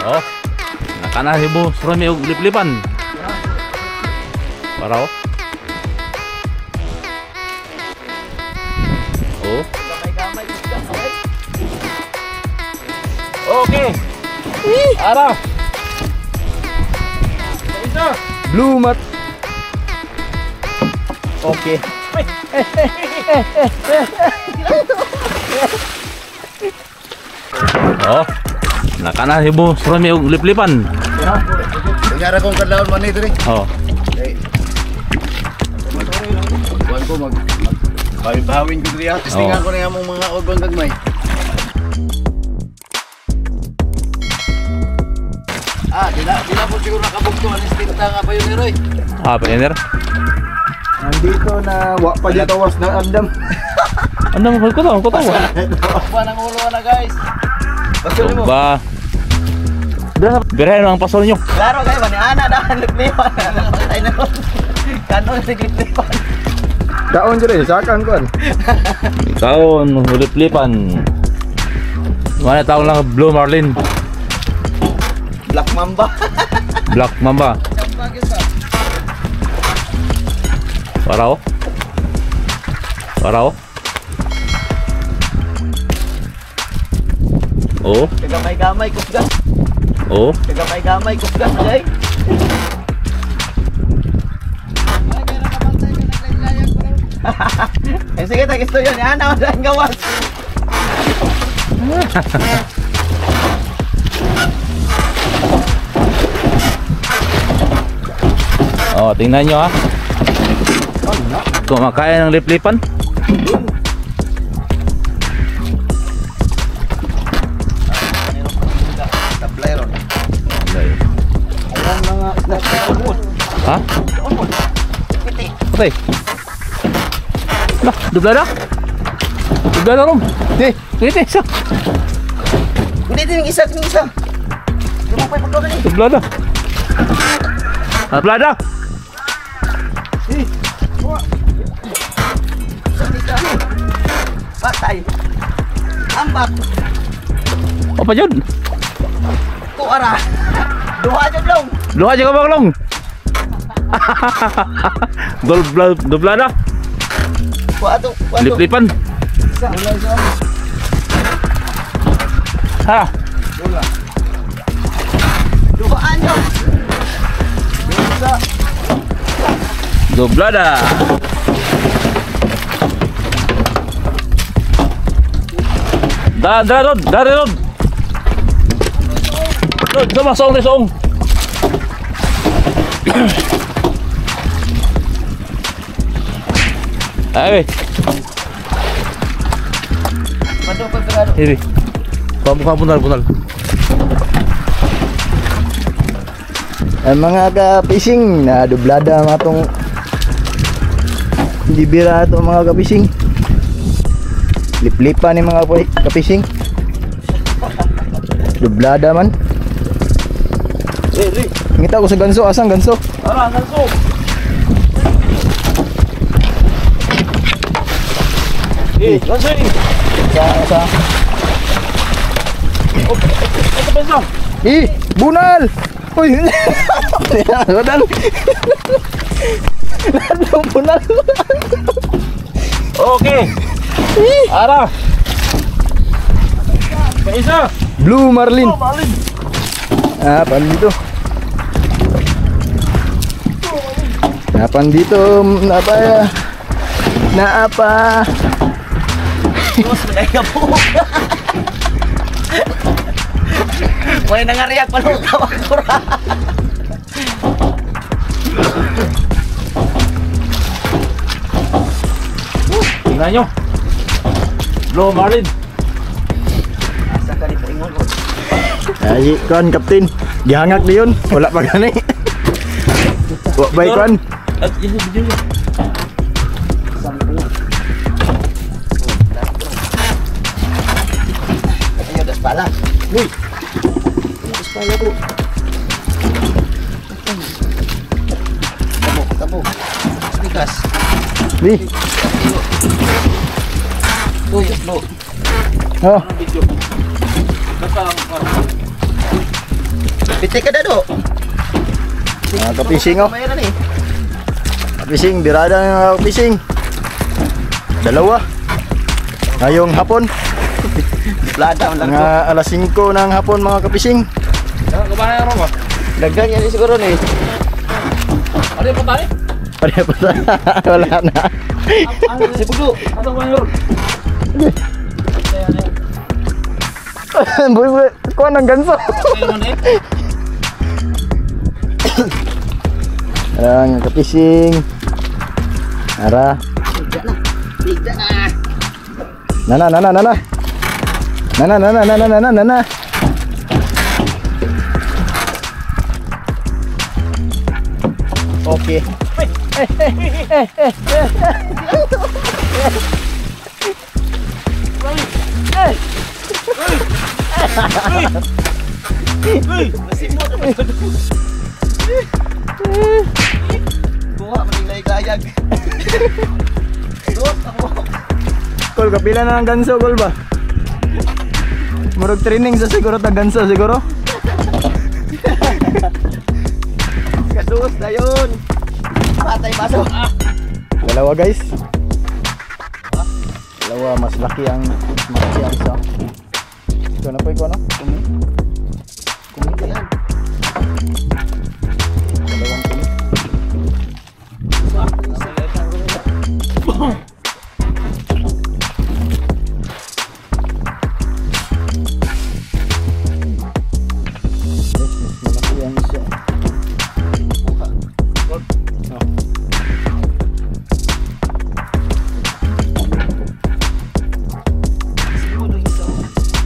Oh. Nakanahi mo surami og liplipan. Para oh. Oh. Okay. Ara. Blue mat. Okay. Oh. Nakanahi mo surami og liplipan. Tingara kong kadlaon man ito rin. Oh. Buwan ko bahawin ko dito. Testingan ko na yung mga odbang gagmay. Di na po siguro nakabugto. Anistinta nga pa yun, Leroy. Pioneer. Nandito na wa pa dito tawas na andam. Ano mo ko tawo? Pa ng ulo na, guys. Pasol mo. Ba. Birahin ang pasol nyo. Klaro kayo ba ni Ana daan liplipan. Ay na. Kanon si liplipan. Daon dire sakan kon. Taon liplipan. Mana taon lang Blue Marlin. Black Mamba. Black Mamba. Parao. Parao. Oh. Gamay-gamay kusgan. Oh. Gamay-gamay kusgan, Jay. Sige, tagisto yun. Yan, ang gawas. Oh, tingnan nyo ha. Kumakain ng liplipan. Tableron. Ayan mga Ha? Patay. Lah, dublada. Dublada rom. Ini isa. Hindi din yung isa. Lumapay pa doon. Dublada. Dublada. Patay. Ambak. Apa jud? Tuara. Duha jud long. Duha aja ka baglong. Dublada. Waduh. Lip-lipan. Ha. Duhaan nyo. Dublada. Dari Rod. Rod, sama soong. Ayo. Padok ko pero. Ini. Kamu bunal. ang mga ka-fishing na dublada matong hindi bira ito mga ka-fishing. Liplipan ni mga ka-fishing. Dublada man. Ngita ko sa ganso, asang ganso? Ara, ganso. Ganso ini. Sa. Ito pensa. Bunal. Uy. Bunal. Ladong bunal. Okay. Ara. Isa. Blue Marlin. Marlin. Pan dito. Napan dito, apa ya? Na apa? Mas menega po. May nangariyak pa nung tawag-tura. Tingnan nyo. Blue Marlin. Asa ka ni paingon ko. Ay, kon kapten. Gihangak diyon. Wala pa gani. Wa bay kon. At ini video niya. Ayo das pala. Uy. Das pala po. Tabo. Stikas. Ni. Uy, no. Oh, Video. Basta ang Teka dado. Mga kapising oh. Mayroon eh. Kapising, birada ng mga kapising. Dalawa. Ngayong hapon. Lada lang Mga alas 5 ng hapon mga kapising. Kabahay ron ba? Dagdag yan siguro ni. Ano yung patay? Pareha pa sa wala na. Si Pugo. Ano ba yun? Buy, kuha ng ganso. Ayan, kapising. Ara. Tigda na. Nana. Nana. Okay. Buha maning layag. Dos ako. Kol, kapila na ng ganso, kol ba? Murag training sa siguro ta ganso, siguro? Kados na yun. Patay baso. Dalawa, guys. Dalawa, mas laki ang isa. Ito na po, ikaw ano? Kumita yan. Dalawang kumi. Malaki ang isa. Siguro isa.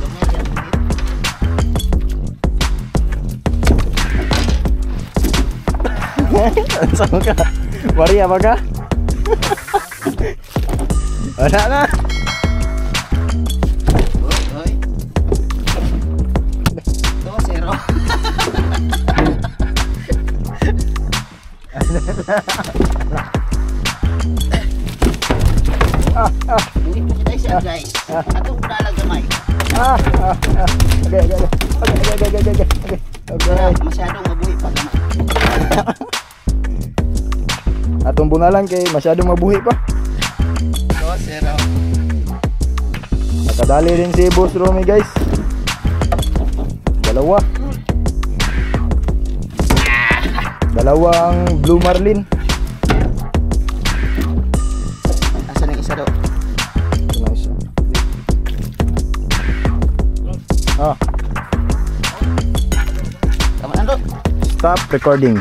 Gamay yan. Saan ka? Wari apa ka? Wala na. Hoy. 2-0. Hindi po kita isa guys. Atong dalag gamay. Okay. Masyadong mabuhi pa gamay. Atong bunalan kay masyadong mabuhi pa. 2-0. Nakadali rin si Boss Romy, guys. Dalawang Blue Marlin. Asan ang isa daw? Ito na isa. Tama na daw. Stop recording.